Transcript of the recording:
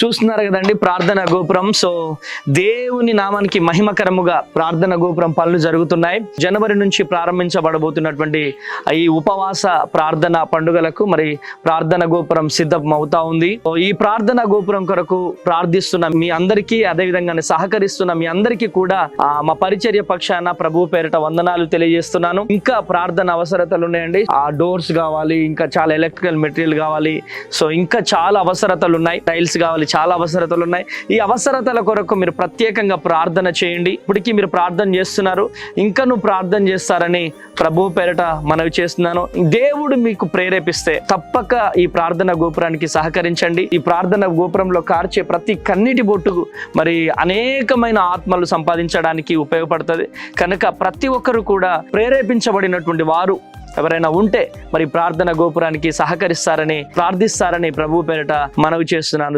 చూస్తున్నారు కదండి ప్రార్థన గోపురం. సో దేవుని నామానికి మహిమకరముగా ప్రార్థన గోపురం పనులు జరుగుతున్నాయి. జనవరి నుంచి ప్రారంభించబడబోతున్నటువంటి ఈ ఉపవాస ప్రార్థన పండుగలకు మరి ప్రార్థన గోపురం సిద్ధం అవుతా ఉంది. ఈ ప్రార్థన గోపురం కొరకు ప్రార్థిస్తున్న మీ అందరికీ, అదేవిధంగా సహకరిస్తున్న మీ అందరికీ కూడా మా పరిచర్య పక్షాన ప్రభు పేరిట వందనాలు తెలియజేస్తున్నాను. ఇంకా ప్రార్థన అవసరతలు ఉన్నాయండి. ఆ డోర్స్ కావాలి, ఇంకా చాలా ఎలక్ట్రికల్ మెటీరియల్ కావాలి. సో ఇంకా చాలా అవసరతలు ఉన్నాయి, టైల్స్ కావాలి, చాలా అవసరతలు ఉన్నాయి. ఈ అవసరతల కొరకు మీరు ప్రత్యేకంగా ప్రార్థన చేయండి. ఇప్పటికీ మీరు ప్రార్థన చేస్తున్నారు, ఇంకా నువ్వు ప్రార్థన చేస్తారని ప్రభు పేరిట మనవి చేస్తున్నాను. దేవుడు మీకు ప్రేరేపిస్తే తప్పక ఈ ప్రార్థన గోపురానికి సహకరించండి. ఈ ప్రార్థన గోపురంలో కార్చే ప్రతి కన్నీటి బొట్టుకు మరి అనేకమైన ఆత్మలు సంపాదించడానికి ఉపయోగపడుతుంది. కనుక ప్రతి ఒక్కరు కూడా ప్రేరేపించబడినటువంటి వారు ఎవరైనా ఉంటే మరి ప్రార్థన గోపురానికి సహకరిస్తారని, ప్రార్థిస్తారని ప్రభు పేరిట మనవి చేస్తున్నాను.